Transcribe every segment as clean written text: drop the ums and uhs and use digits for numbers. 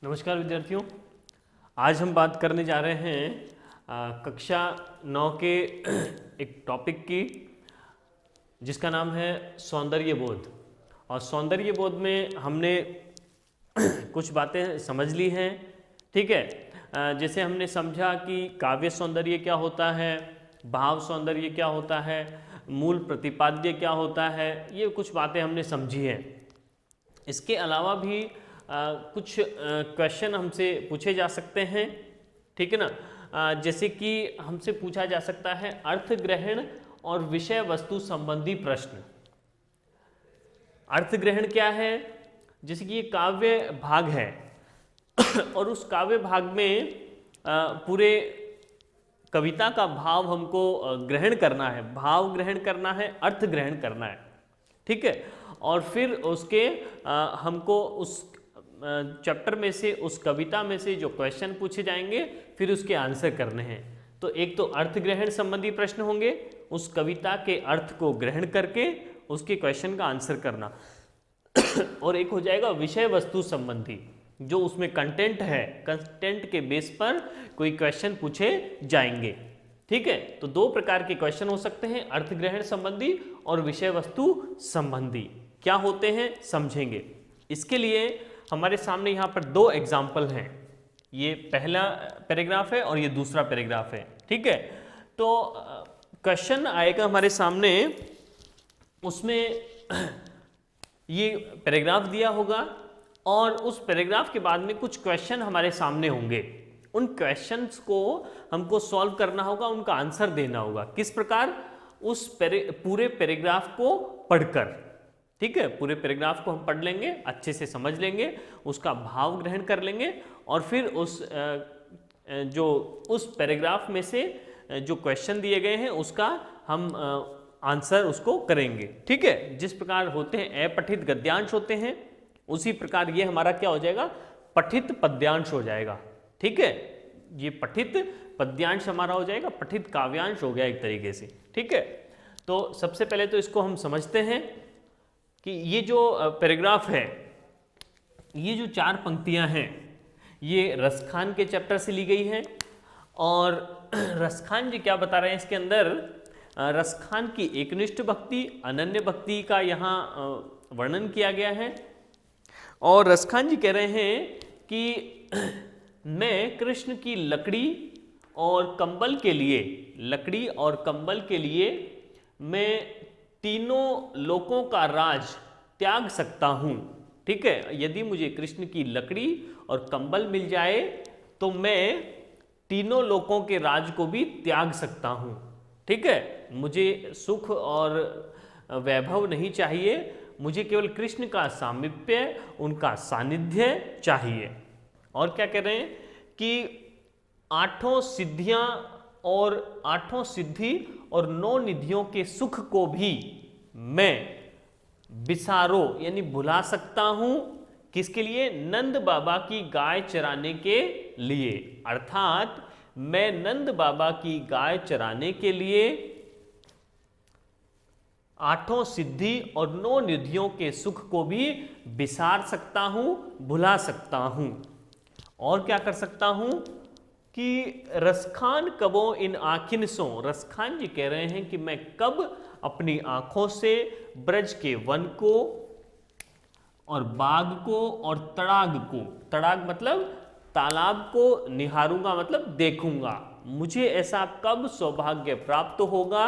नमस्कार विद्यार्थियों, आज हम बात करने जा रहे हैं कक्षा 9 के एक टॉपिक की जिसका नाम है सौंदर्य बोध। और सौंदर्य बोध में हमने कुछ बातें समझ ली हैं। ठीक है, जैसे हमने समझा कि काव्य सौंदर्य क्या होता है, भाव सौंदर्य क्या होता है, मूल प्रतिपाद्य क्या होता है, ये कुछ बातें हमने समझी हैं। इसके अलावा भी कुछ क्वेश्चन हमसे पूछे जा सकते हैं। ठीक है ना, जैसे कि हमसे पूछा जा सकता है अर्थ ग्रहण और विषय वस्तु संबंधी प्रश्न। अर्थ ग्रहण क्या है? जैसे कि ये काव्य भाग है और उस काव्य भाग में पूरे कविता का भाव हमको ग्रहण करना है, भाव ग्रहण करना है, अर्थ ग्रहण करना है। ठीक है, और फिर उसके हमको उस चैप्टर में से, उस कविता में से जो क्वेश्चन पूछे जाएंगे फिर उसके आंसर करने हैं। तो एक तो अर्थ ग्रहण संबंधी प्रश्न होंगे, उस कविता के अर्थ को ग्रहण करके उसके क्वेश्चन का आंसर करना और एक हो जाएगा विषय वस्तु संबंधी, जो उसमें कंटेंट है, कंटेंट के बेस पर कोई क्वेश्चन पूछे जाएंगे। ठीक है, तो दो प्रकार के क्वेश्चन हो सकते हैं, अर्थ ग्रहण संबंधी और विषय वस्तु संबंधी। क्या होते हैं समझेंगे। इसके लिए हमारे सामने यहाँ पर दो एग्जाम्पल हैं। ये पहला पैराग्राफ है और ये दूसरा पैराग्राफ है। ठीक है, तो क्वेश्चन आएगा हमारे सामने, उसमें ये पैराग्राफ दिया होगा और उस पैराग्राफ के बाद में कुछ क्वेश्चन हमारे सामने होंगे। उन क्वेश्चंस को हमको सॉल्व करना होगा, उनका आंसर देना होगा। किस प्रकार? उस पूरे पैराग्राफ को पढ़कर। ठीक है, पूरे पैराग्राफ को हम पढ़ लेंगे, अच्छे से समझ लेंगे, उसका भाव ग्रहण कर लेंगे और फिर उस पैराग्राफ में से जो क्वेश्चन दिए गए हैं उसका हम आंसर उसको करेंगे। ठीक है, जिस प्रकार होते हैं अपठित गद्यांश होते हैं, उसी प्रकार ये हमारा क्या हो जाएगा, पठित पद्यांश हो जाएगा। ठीक है, ये पठित पद्यांश हमारा हो जाएगा, पठित काव्यांश हो गया एक तरीके से। ठीक है, तो सबसे पहले तो इसको हम समझते हैं कि ये जो पैराग्राफ है, ये जो चार पंक्तियां हैं, ये रसखान के चैप्टर से ली गई हैं। और रसखान जी क्या बता रहे हैं इसके अंदर? रसखान की एकनिष्ठ भक्ति, अनन्य भक्ति का यहाँ वर्णन किया गया है। और रसखान जी कह रहे हैं कि मैं कृष्ण की लकड़ी और कंबल के लिए, लकड़ी और कंबल के लिए मैं तीनों लोकों का राज त्याग सकता हूं। ठीक है, यदि मुझे कृष्ण की लकड़ी और कंबल मिल जाए तो मैं तीनों लोकों के राज को भी त्याग सकता हूं। ठीक है, मुझे सुख और वैभव नहीं चाहिए, मुझे केवल कृष्ण का सामीप्य, उनका सानिध्य चाहिए। और क्या कह रहे हैं कि आठों सिद्धियां और आठों सिद्धि और 9 निधियों के सुख को भी मैं बिसारो यानी भुला सकता हूं। किसके लिए? नंद बाबा की गाय चराने के लिए। अर्थात मैं नंद बाबा की गाय चराने के लिए आठों सिद्धि और 9 निधियों के सुख को भी बिसार सकता हूं, भुला सकता हूं। और क्या कर सकता हूं कि रसखान कबो इन आखिन सो, रसखान जी कह रहे हैं कि मैं कब अपनी आंखों से ब्रज के वन को और बाग को और तड़ाग को, तड़ाग मतलब तालाब को निहारूंगा, मतलब देखूंगा। मुझे ऐसा कब सौभाग्य प्राप्त होगा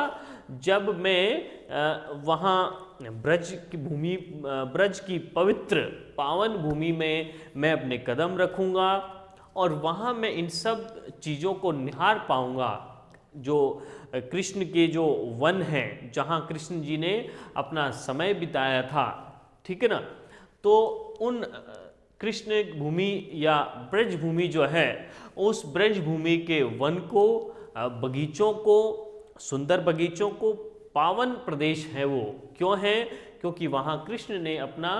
जब मैं वहाँ ब्रज की भूमि, ब्रज की पवित्र पावन भूमि में मैं अपने कदम रखूंगा और वहाँ मैं इन सब चीज़ों को निहार पाऊंगा, जो कृष्ण के जो वन हैं, जहाँ कृष्ण जी ने अपना समय बिताया था। ठीक है ना, तो उन कृष्ण भूमि या ब्रज भूमि जो है, उस ब्रज भूमि के वन को, बगीचों को, सुंदर बगीचों को, पावन प्रदेश है वो। क्यों है? क्योंकि वहाँ कृष्ण ने अपना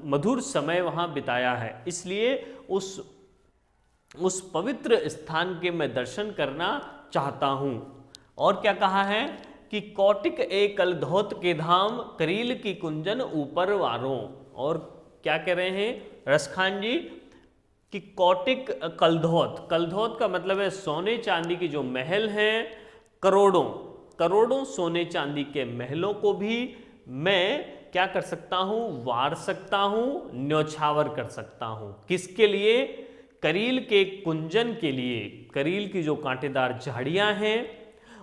मधुर समय वहाँ बिताया है, इसलिए उस पवित्र स्थान के मैं दर्शन करना चाहता हूँ। और क्या कहा है कि कौटिक एकल धौत के धाम, करील की कुंजन ऊपर वारों। और क्या कह रहे हैं रसखान जी कि कौटिक कलधौत, कलधौत का मतलब है सोने चांदी की जो महल हैं, करोड़ों करोड़ों सोने चांदी के महलों को भी मैं क्या कर सकता हूं, वार सकता हूं, न्यौछावर कर सकता हूं। किसके लिए? करील के कुंजन के लिए। करील की जो कांटेदार झाड़ियां हैं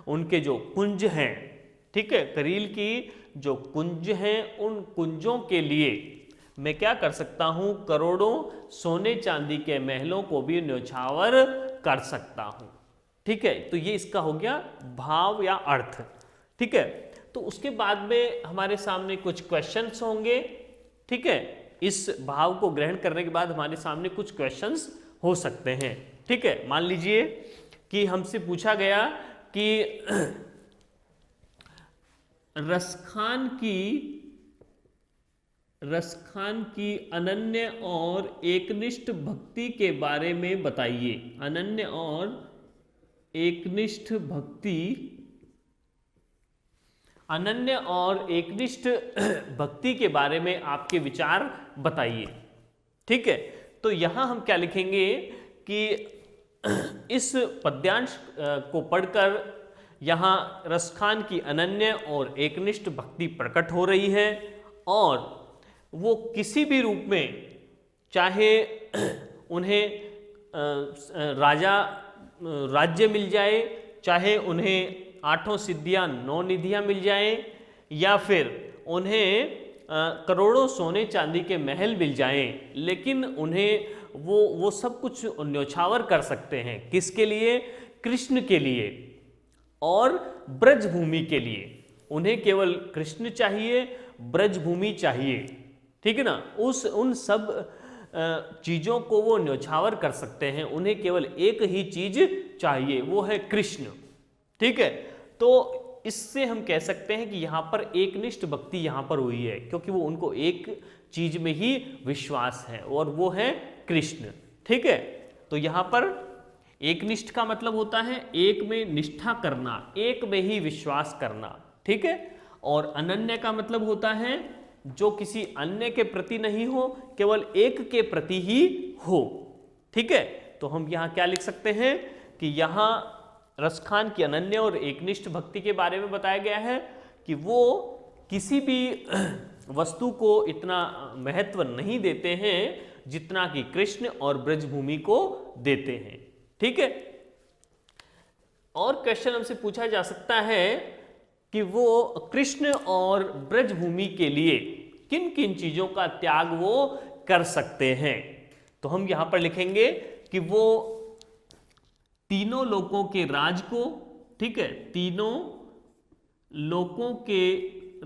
उनके जो कुंज हैं, ठीक है, करील की जो कुंज हैं उन कुंजों के लिए मैं क्या कर सकता हूं, करोड़ों सोने चांदी के महलों को भी न्यौछावर कर सकता हूं। ठीक है, तो ये इसका हो गया भाव या अर्थ। ठीक है, तो उसके बाद में हमारे सामने कुछ क्वेश्चंस होंगे। ठीक है, इस भाव को ग्रहण करने के बाद हमारे सामने कुछ क्वेश्चंस हो सकते हैं। ठीक है, मान लीजिए कि हमसे पूछा गया कि रसखान की अनन्य और एकनिष्ठ भक्ति के बारे में बताइए। अनन्य और एकनिष्ठ भक्ति, अनन्य और एकनिष्ठ भक्ति के बारे में आपके विचार बताइए। ठीक है, तो यहां हम क्या लिखेंगे कि इस पद्यांश को पढ़कर यहां रसखान की अनन्य और एकनिष्ठ भक्ति प्रकट हो रही है और वो किसी भी रूप में, चाहे उन्हें राज्य मिल जाए, चाहे उन्हें 8 सिद्धियां 9 निधियां मिल जाएं, या फिर उन्हें करोड़ों सोने चांदी के महल मिल जाएं, लेकिन उन्हें वो सब कुछ न्यौछावर कर सकते हैं। किसके लिए? कृष्ण के लिए और ब्रजभूमि के लिए। उन्हें केवल कृष्ण चाहिए, ब्रजभूमि चाहिए। ठीक है ना, उन सब चीजों को वो न्यौछावर कर सकते हैं। उन्हें केवल एक ही चीज चाहिए, वो है कृष्ण। ठीक है, तो इससे हम कह सकते हैं कि यहां पर एकनिष्ठ भक्ति यहां पर हुई है, क्योंकि वो उनको एक चीज में ही विश्वास है और वो है कृष्ण। ठीक है, तो यहां पर एकनिष्ठ का मतलब होता है एक में निष्ठा करना, एक में ही विश्वास करना। ठीक है, और अनन्य का मतलब होता है जो किसी अन्य के प्रति नहीं हो, केवल एक के प्रति ही हो। ठीक है, तो हम यहां क्या लिख सकते हैं कि यहां रसखान की अनन्य और एकनिष्ठ भक्ति के बारे में बताया गया है कि वो किसी भी वस्तु को इतना महत्व नहीं देते हैं जितना कि कृष्ण और ब्रजभूमि को देते हैं। ठीक है, और क्वेश्चन हमसे पूछा जा सकता है कि वो कृष्ण और ब्रजभूमि के लिए किन किन चीजों का त्याग वो कर सकते हैं। तो हम यहां पर लिखेंगे कि वो तीनों लोकों के राज को, ठीक है, तीनों लोकों के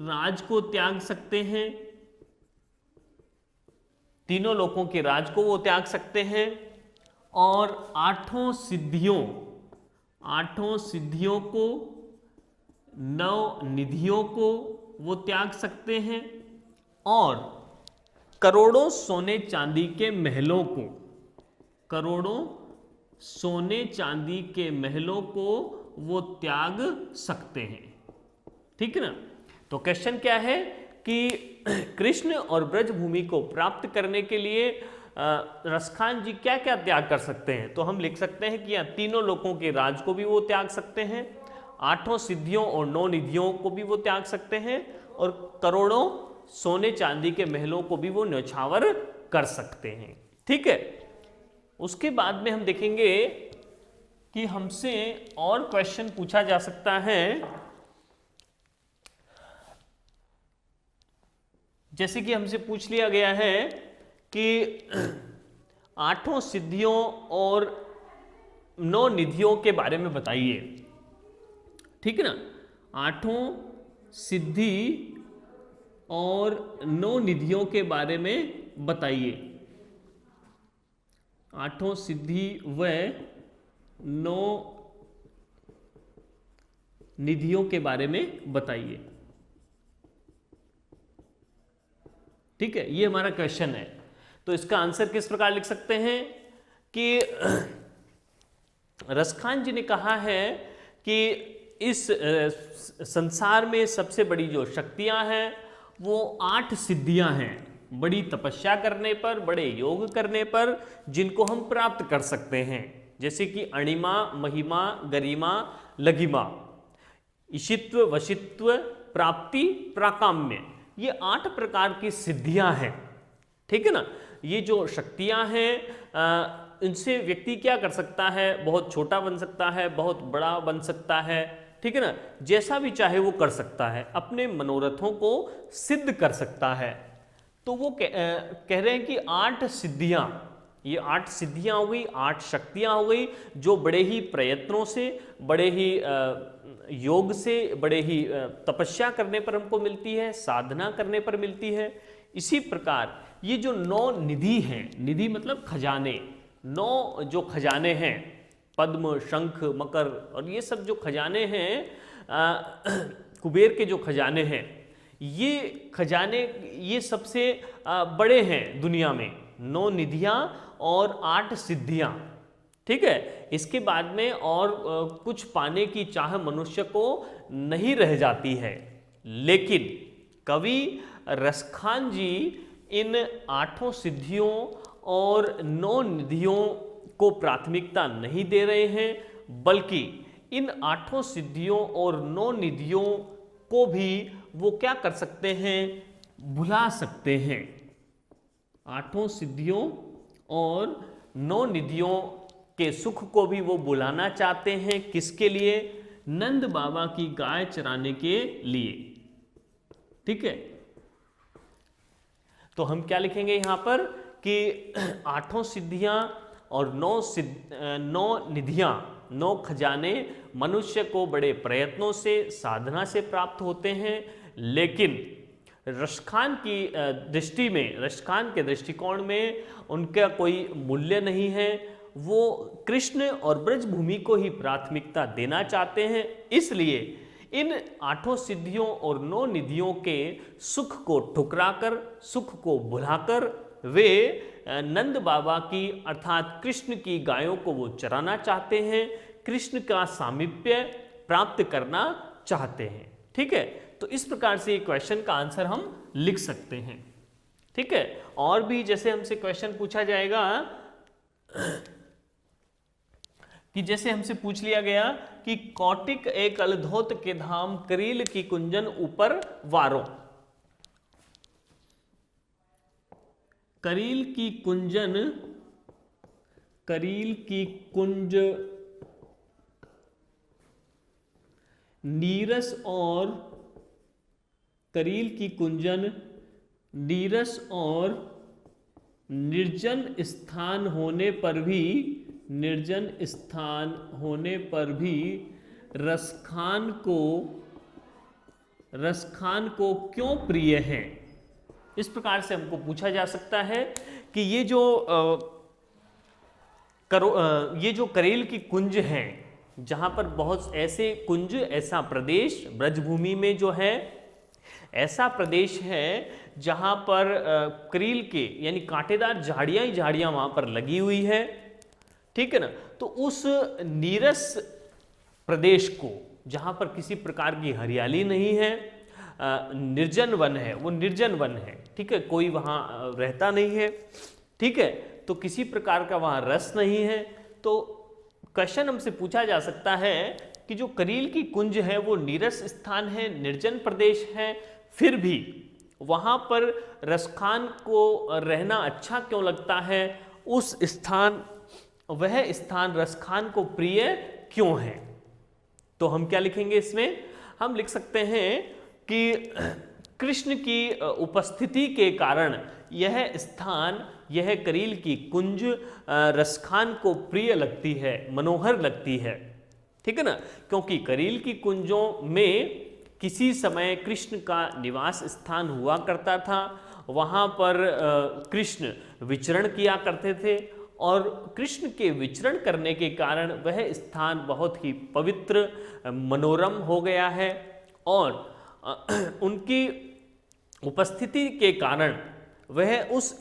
राज को त्याग सकते हैं, तीनों लोकों के राज को वो त्याग सकते हैं, और 8 सिद्धियों को, 9 निधियों को वो त्याग सकते हैं, और करोड़ों सोने चांदी के महलों को, करोड़ों सोने चांदी के महलों को वो त्याग सकते हैं। ठीक है ना, तो क्वेश्चन क्या है कि कृष्ण और ब्रजभूमि को प्राप्त करने के लिए रसखान जी क्या क्या त्याग कर सकते हैं। तो हम लिख सकते हैं कि यहाँ तीनों लोकों के राज को भी वो त्याग सकते हैं, 8 सिद्धियों और 9 निधियों को भी वो त्याग सकते हैं, और करोड़ों सोने चांदी के महलों को भी वो न्यौछावर कर सकते हैं। ठीक है, उसके बाद में हम देखेंगे कि हमसे और क्वेश्चन पूछा जा सकता है, जैसे कि हमसे पूछ लिया गया है कि 8 सिद्धियों और 9 निधियों के बारे में बताइए। ठीक है ना, 8 सिद्धि और 9 निधियों के बारे में बताइए। 8 सिद्धि व 9 निधियों के बारे में बताइए। ठीक है, ये हमारा क्वेश्चन है। तो इसका आंसर किस प्रकार लिख सकते हैं कि रसखान जी ने कहा है कि इस संसार में सबसे बड़ी जो शक्तियां हैं वो 8 सिद्धियां हैं। बड़ी तपस्या करने पर, बड़े योग करने पर, जिनको हम प्राप्त कर सकते हैं, जैसे कि अणिमा, महिमा, गरिमा, लघिमा, ईशित्व, वशित्व, प्राप्ति, प्राकाम्य, ये 8 प्रकार की सिद्धियां हैं। ठीक है ना। ये जो शक्तियां हैं इनसे व्यक्ति क्या कर सकता है, बहुत छोटा बन सकता है, बहुत बड़ा बन सकता है, ठीक है ना, जैसा भी चाहे वो कर सकता है, अपने मनोरथों को सिद्ध कर सकता है। तो वो कह रहे हैं कि 8 सिद्धियां, ये 8 सिद्धियां हो गई, 8 शक्तियां हो गई, जो बड़े ही प्रयत्नों से, बड़े ही योग से, बड़े ही तपस्या करने पर हमको मिलती है, साधना करने पर मिलती है। इसी प्रकार ये जो 9 निधि हैं, निधि मतलब खजाने, 9 जो खजाने हैं, पद्म, शंख, मकर और ये सब जो खजाने हैं, कुबेर के जो खजाने हैं, ये खजाने ये सबसे बड़े हैं दुनिया में, 9 निधियां और 8 सिद्धियां। ठीक है। इसके बाद में और कुछ पाने की चाह मनुष्य को नहीं रह जाती है। लेकिन कवि रसखान जी इन 8 सिद्धियों और 9 निधियों को प्राथमिकता नहीं दे रहे हैं, बल्कि इन 8 सिद्धियों और 9 निधियों को भी वो क्या कर सकते हैं, भुला सकते हैं। 8 सिद्धियों और 9 निधियों के सुख को भी वो बुलाना चाहते हैं। किसके लिए? नंद बाबा की गाय चराने के लिए। ठीक है। तो हम क्या लिखेंगे यहां पर कि 8 सिद्धियां और 9 निधियां, 9 खजाने मनुष्य को बड़े प्रयत्नों से, साधना से प्राप्त होते हैं, लेकिन रसखान की दृष्टि में, रसखान के दृष्टिकोण में उनका कोई मूल्य नहीं है। वो कृष्ण और ब्रजभूमि को ही प्राथमिकता देना चाहते हैं। इसलिए इन 8 सिद्धियों और 9 निधियों के सुख को ठुकराकर, सुख को भुलाकर वे नंद बाबा की अर्थात कृष्ण की गायों को वो चराना चाहते हैं, कृष्ण का सामीप्य प्राप्त करना चाहते हैं। ठीक है। तो इस प्रकार से क्वेश्चन का आंसर हम लिख सकते हैं। ठीक है। और भी जैसे हमसे क्वेश्चन पूछा जाएगा कि जैसे हमसे पूछ लिया गया कि कौटिक एक अलधोत के धाम, करील की कुंजन ऊपर वारों। करील की कुंजन, करील की कुंज नीरस और, करील की कुंजन नीरस और निर्जन स्थान होने पर भी, निर्जन स्थान होने पर भी रसखान को क्यों प्रिय है। इस प्रकार से हमको पूछा जा सकता है कि ये जो करेल की कुंज हैं, जहां पर बहुत ऐसे कुंज, ऐसा प्रदेश ब्रजभूमि में जो है, ऐसा प्रदेश है जहां पर करील के यानी कांटेदार झाड़ियां ही झाड़ियां वहां पर लगी हुई है। ठीक है ना। तो उस नीरस प्रदेश को, जहां पर किसी प्रकार की हरियाली नहीं है, निर्जन वन है, वो निर्जन वन है। ठीक है। कोई वहां रहता नहीं है। ठीक है। तो किसी प्रकार का वहां रस नहीं है। तो क्वेश्चन हमसे पूछा जा सकता है कि जो करील की कुंज है वो नीरस स्थान है, निर्जन प्रदेश है, फिर भी वहां पर रसखान को रहना अच्छा क्यों लगता है? उस स्थान, वह स्थान रसखान को प्रिय क्यों है? तो हम क्या लिखेंगे इसमें? हम लिख सकते हैं कि कृष्ण की उपस्थिति के कारण यह स्थान, यह करील की कुंज रसखान को प्रिय लगती है, मनोहर लगती है। ठीक है ना। क्योंकि करील की कुंजों में किसी समय कृष्ण का निवास स्थान हुआ करता था, वहाँ पर कृष्ण विचरण किया करते थे, और कृष्ण के विचरण करने के कारण वह स्थान बहुत ही पवित्र, मनोरम हो गया है, और उनकी उपस्थिति के कारण वह उस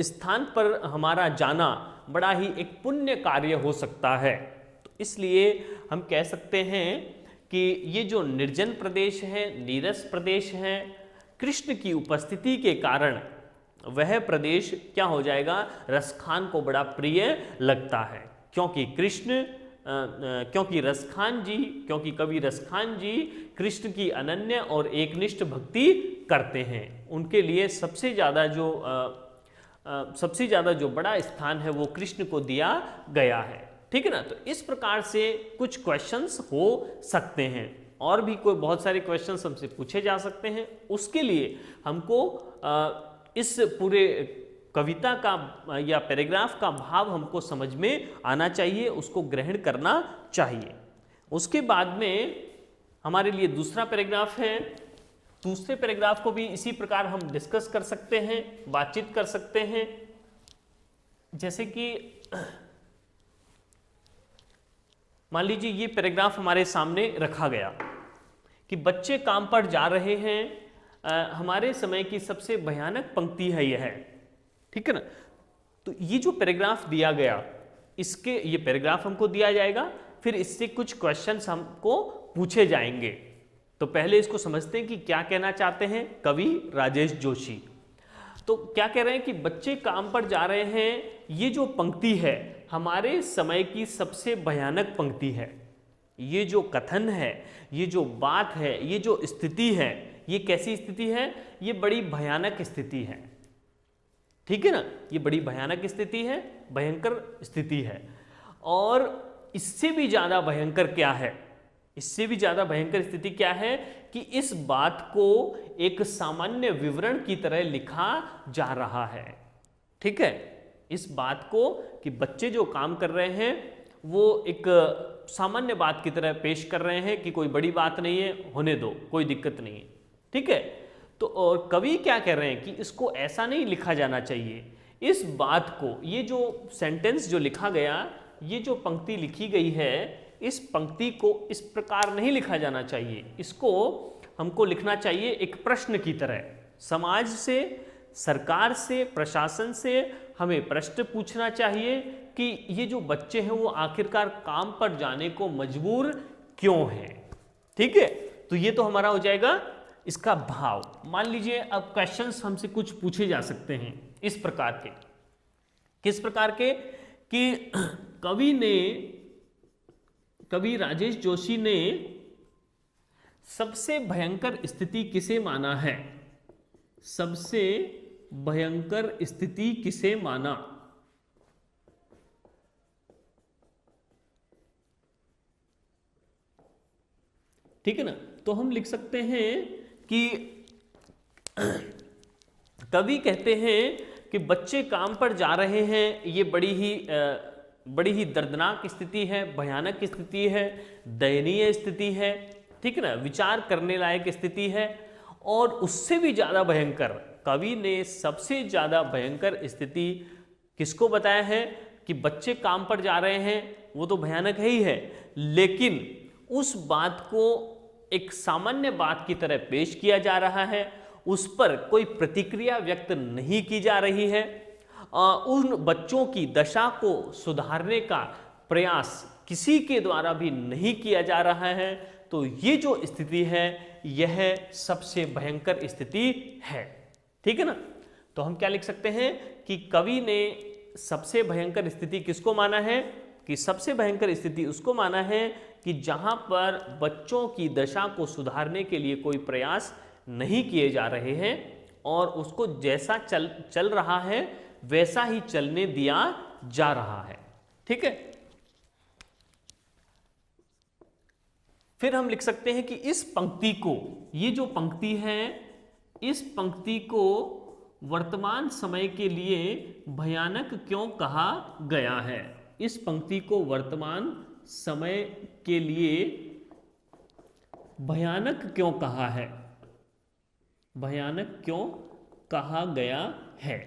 स्थान पर हमारा जाना बड़ा ही एक पुण्य कार्य हो सकता है। तो इसलिए हम कह सकते हैं कि ये जो निर्जन प्रदेश है, नीरस प्रदेश है, कृष्ण की उपस्थिति के कारण वह प्रदेश क्या हो जाएगा, रसखान को बड़ा प्रिय लगता है, क्योंकि क्योंकि कवि रसखान जी कृष्ण की अनन्य और एकनिष्ठ भक्ति करते हैं। उनके लिए सबसे ज़्यादा जो बड़ा स्थान है वो कृष्ण को दिया गया है। ठीक है ना। तो इस प्रकार से कुछ क्वेश्चंस हो सकते हैं, और भी कोई बहुत सारे क्वेश्चंस हमसे पूछे जा सकते हैं। उसके लिए हमको इस पूरे कविता का या पैराग्राफ का भाव हमको समझ में आना चाहिए, उसको ग्रहण करना चाहिए। उसके बाद में हमारे लिए दूसरा पैराग्राफ है। दूसरे पैराग्राफ को भी इसी प्रकार हम डिस्कस कर सकते हैं, बातचीत कर सकते हैं। जैसे कि मान लीजिए ये पैराग्राफ हमारे सामने रखा गया कि बच्चे काम पर जा रहे हैं, हमारे समय की सबसे भयानक पंक्ति है यह, ठीक है ना। तो ये जो पैराग्राफ दिया गया, ये पैराग्राफ हमको दिया जाएगा, फिर इससे कुछ क्वेश्चंस हमको पूछे जाएंगे। तो पहले इसको समझते हैं कि क्या कहना चाहते हैं कवि राजेश जोशी। तो क्या कह रहे हैं कि बच्चे काम पर जा रहे हैं, ये जो पंक्ति है हमारे समय की सबसे भयानक पंक्ति है। ये जो कथन है, ये जो बात है, ये जो स्थिति है, ये कैसी स्थिति है, ये बड़ी भयानक स्थिति है। ठीक है ना, ये बड़ी भयानक स्थिति है, भयंकर स्थिति है। और इससे भी ज्यादा भयंकर क्या है, इससे भी ज्यादा भयंकर स्थिति क्या है कि इस बात को एक सामान्य विवरण की तरह लिखा जा रहा है। ठीक है, इस बात को कि बच्चे जो काम कर रहे हैं वो एक सामान्य बात की तरह पेश कर रहे हैं कि कोई बड़ी बात नहीं है, होने दो, कोई दिक्कत नहीं है। ठीक है, तो और कवि क्या कह रहे हैं कि इसको ऐसा नहीं लिखा जाना चाहिए। इस बात को, ये जो सेंटेंस जो लिखा गया, ये जो पंक्ति लिखी गई है, इस पंक्ति को इस प्रकार नहीं लिखा जाना चाहिए। इसको हमको लिखना चाहिए एक प्रश्न की तरह। समाज से, सरकार से, प्रशासन से हमें प्रश्न पूछना चाहिए कि ये जो बच्चे हैं वो आखिरकार काम पर जाने को मजबूर क्यों हैं। ठीक है, तो ये तो हमारा हो जाएगा इसका भाव। मान लीजिए अब क्वेश्चंस हमसे कुछ पूछे जा सकते हैं इस प्रकार के, किस प्रकार के कि कवि राजेश जोशी ने सबसे भयंकर स्थिति किसे माना है, सबसे भयंकर स्थिति किसे माना। ठीक है ना, तो हम लिख सकते हैं कि कवि कहते हैं कि बच्चे काम पर जा रहे हैं, ये बड़ी ही दर्दनाक स्थिति है, भयानक स्थिति है, दयनीय स्थिति है। ठीक है ना, विचार करने लायक स्थिति है। और उससे भी ज्यादा भयंकर, कवि ने सबसे ज्यादा भयंकर स्थिति किसको बताया है कि बच्चे काम पर जा रहे हैं, वो तो भयानक है ही है, लेकिन उस बात को एक सामान्य बात की तरह पेश किया जा रहा है, उस पर कोई प्रतिक्रिया व्यक्त नहीं की जा रही है, उन बच्चों की दशा को सुधारने का प्रयास किसी के द्वारा भी नहीं किया जा रहा है। तो ये जो स्थिति है यह सबसे भयंकर स्थिति है। ठीक है ना, तो हम क्या लिख सकते हैं कि कवि ने सबसे भयंकर स्थिति किसको माना है कि सबसे भयंकर स्थिति उसको माना है कि जहां पर बच्चों की दशा को सुधारने के लिए कोई प्रयास नहीं किए जा रहे हैं और उसको जैसा चल रहा है वैसा ही चलने दिया जा रहा है। ठीक है, फिर हम लिख सकते हैं कि इस पंक्ति को, ये जो पंक्ति है, इस पंक्ति को वर्तमान समय के लिए भयानक क्यों कहा गया है। इस पंक्ति को वर्तमान समय के लिए भयानक क्यों कहा है, भयानक क्यों कहा गया है।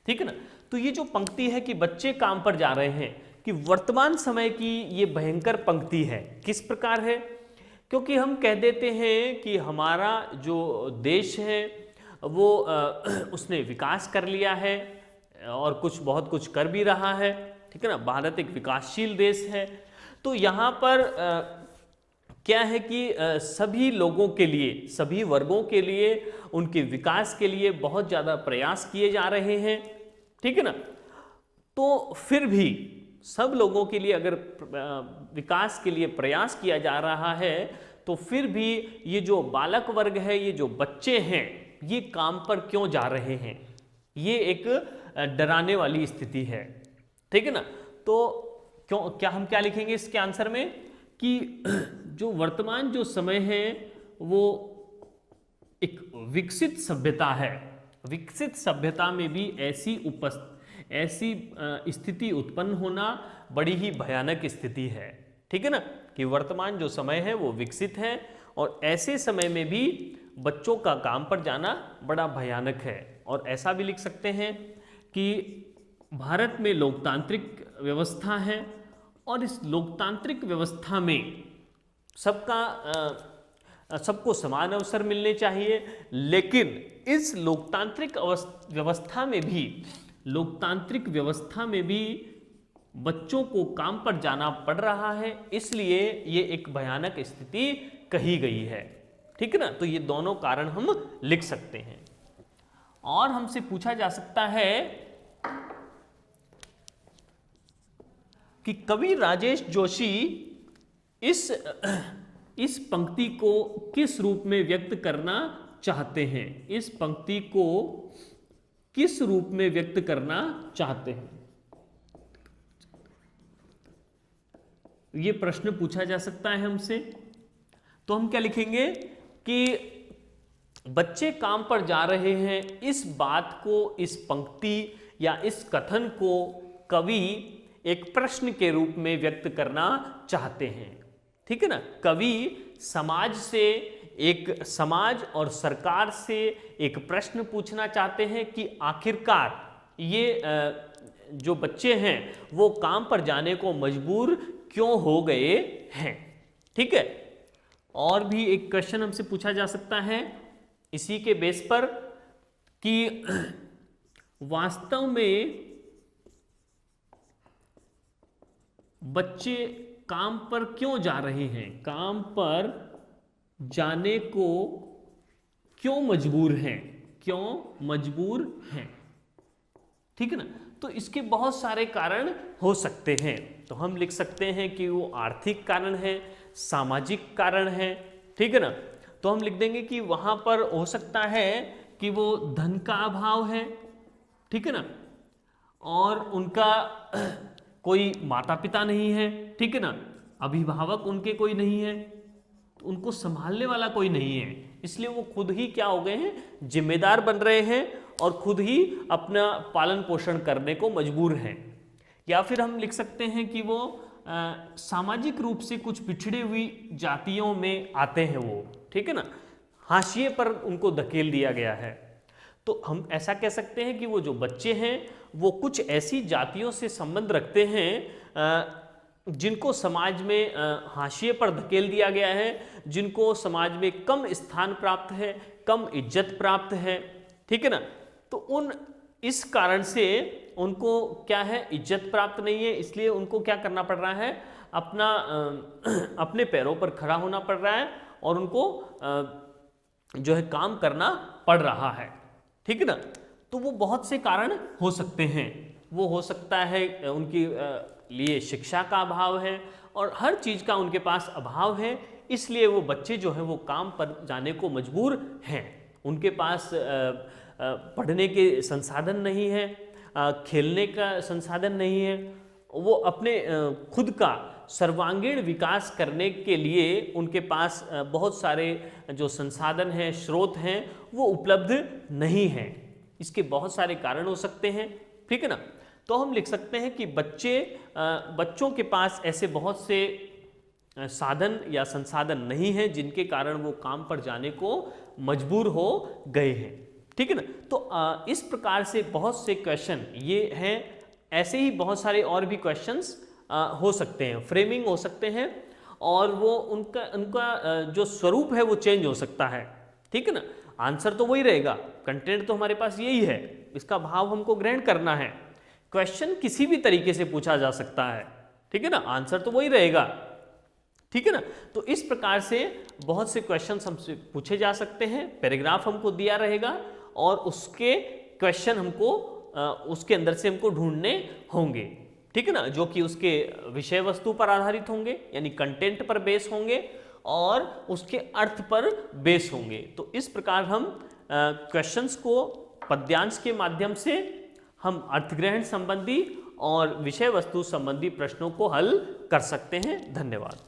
ठीक है ना, तो ये जो पंक्ति है कि बच्चे काम पर जा रहे हैं, कि वर्तमान समय की ये भयंकर पंक्ति है। किस प्रकार है, क्योंकि हम कह देते हैं कि हमारा जो देश है वो उसने विकास कर लिया है और बहुत कुछ कर भी रहा है। ठीक है ना, भारत एक विकासशील देश है। तो यहाँ पर क्या है कि सभी लोगों के लिए, सभी वर्गों के लिए, उनके विकास के लिए बहुत ज़्यादा प्रयास किए जा रहे हैं, ठीक है ना। तो फिर भी सब लोगों के लिए अगर विकास के लिए प्रयास किया जा रहा है, तो फिर भी ये जो बालक वर्ग है, ये जो बच्चे हैं, ये काम पर क्यों जा रहे हैं, ये एक डराने वाली स्थिति है, ठीक है ना। तो क्यों, क्या हम क्या लिखेंगे इसके आंसर में कि जो वर्तमान जो समय है वो एक विकसित सभ्यता है। विकसित सभ्यता में भी ऐसी स्थिति उत्पन्न होना बड़ी ही भयानक स्थिति है, ठीक है ना, कि वर्तमान जो समय है वो विकसित है और ऐसे समय में भी बच्चों का काम पर जाना बड़ा भयानक है। और ऐसा भी लिख सकते हैं कि भारत में लोकतांत्रिक व्यवस्था है और इस लोकतांत्रिक व्यवस्था में सबको समान अवसर मिलने चाहिए, लेकिन इस लोकतांत्रिक व्यवस्था में भी बच्चों को काम पर जाना पड़ रहा है, इसलिए ये एक भयानक स्थिति कही गई है, ठीक है ना। तो ये दोनों कारण हम लिख सकते हैं। और हमसे पूछा जा सकता है कि कवि राजेश जोशी इस पंक्ति को किस रूप में व्यक्त करना चाहते हैं, इस पंक्ति को किस रूप में व्यक्त करना चाहते हैं, ये प्रश्न पूछा जा सकता है हमसे। तो हम क्या लिखेंगे कि बच्चे काम पर जा रहे हैं, इस बात को, इस पंक्ति या इस कथन को कवि एक प्रश्न के रूप में व्यक्त करना चाहते हैं, ठीक है ना। कवि समाज और सरकार से एक प्रश्न पूछना चाहते हैं कि आखिरकार ये जो बच्चे हैं वो काम पर जाने को मजबूर क्यों हो गए हैं, ठीक है। और भी एक क्वेश्चन हमसे पूछा जा सकता है इसी के बेस पर कि वास्तव में बच्चे काम पर क्यों जा रहे हैं, काम पर जाने को क्यों मजबूर हैं, ठीक है ना। तो इसके बहुत सारे कारण हो सकते हैं। तो हम लिख सकते हैं कि वो आर्थिक कारण है, सामाजिक कारण है, ठीक है ना। तो हम लिख देंगे कि वहां पर हो सकता है कि वो धन का अभाव है, ठीक है ना, और उनका कोई माता पिता नहीं है, ठीक है ना, अभिभावक उनके कोई नहीं है, तो उनको संभालने वाला कोई नहीं है, इसलिए वो खुद ही क्या हो गए हैं, जिम्मेदार बन रहे हैं और खुद ही अपना पालन पोषण करने को मजबूर हैं। या फिर हम लिख सकते हैं कि वो सामाजिक रूप से कुछ पिछड़ी हुई जातियों में आते हैं वो, ठीक है ना, हाशिए पर उनको धकेल दिया गया है। तो हम ऐसा कह सकते हैं कि वो जो बच्चे हैं वो कुछ ऐसी जातियों से संबंध रखते हैं जिनको समाज में हाशिए पर धकेल दिया गया है, जिनको समाज में कम स्थान प्राप्त है, कम इज्जत प्राप्त है, ठीक है ना। तो इस कारण से उनको क्या है, इज्जत प्राप्त नहीं है, इसलिए उनको क्या करना पड़ रहा है, अपने पैरों पर खड़ा होना पड़ रहा है और उनको जो है काम करना पड़ रहा है, ठीक है ना। तो वो बहुत से कारण हो सकते हैं। वो हो सकता है उनकी लिए शिक्षा का अभाव है और हर चीज़ का उनके पास अभाव है, इसलिए वो बच्चे जो हैं वो काम पर जाने को मजबूर हैं। उनके पास पढ़ने के संसाधन नहीं है, खेलने का संसाधन नहीं है, वो अपने खुद का सर्वांगीण विकास करने के लिए उनके पास बहुत सारे जो संसाधन हैं, स्रोत हैं, वो उपलब्ध नहीं हैं। इसके बहुत सारे कारण हो सकते हैं, ठीक है ना। तो हम लिख सकते हैं कि बच्चों के पास ऐसे बहुत से साधन या संसाधन नहीं है जिनके कारण वो काम पर जाने को मजबूर हो गए हैं, ठीक है ना। तो इस प्रकार से बहुत से क्वेश्चन ये हैं, ऐसे ही बहुत सारे और भी क्वेश्चंस हो सकते हैं, फ्रेमिंग हो सकते हैं और वो उनका जो स्वरूप है वो चेंज हो सकता है, ठीक है ना। आंसर तो वही रहेगा, कंटेंट तो हमारे पास यही है, इसका भाव हमको ग्रहण करना है। क्वेश्चन किसी भी तरीके से पूछा जा सकता है, ठीक है ना, आंसर तो वही रहेगा, ठीक है ना। तो इस प्रकार से बहुत से क्वेश्चन हमसे पूछे जा सकते हैं। पैराग्राफ हमको दिया रहेगा और उसके क्वेश्चन हमको उसके अंदर से हमको ढूंढने होंगे, ठीक है ना, जो कि उसके विषय वस्तु पर आधारित होंगे, यानी कंटेंट पर बेस होंगे और उसके अर्थ पर बेस होंगे। तो इस प्रकार हम क्वेश्चंस को पद्यांश के माध्यम से हम अर्थग्रहण संबंधी और विषय वस्तु संबंधी प्रश्नों को हल कर सकते हैं। धन्यवाद।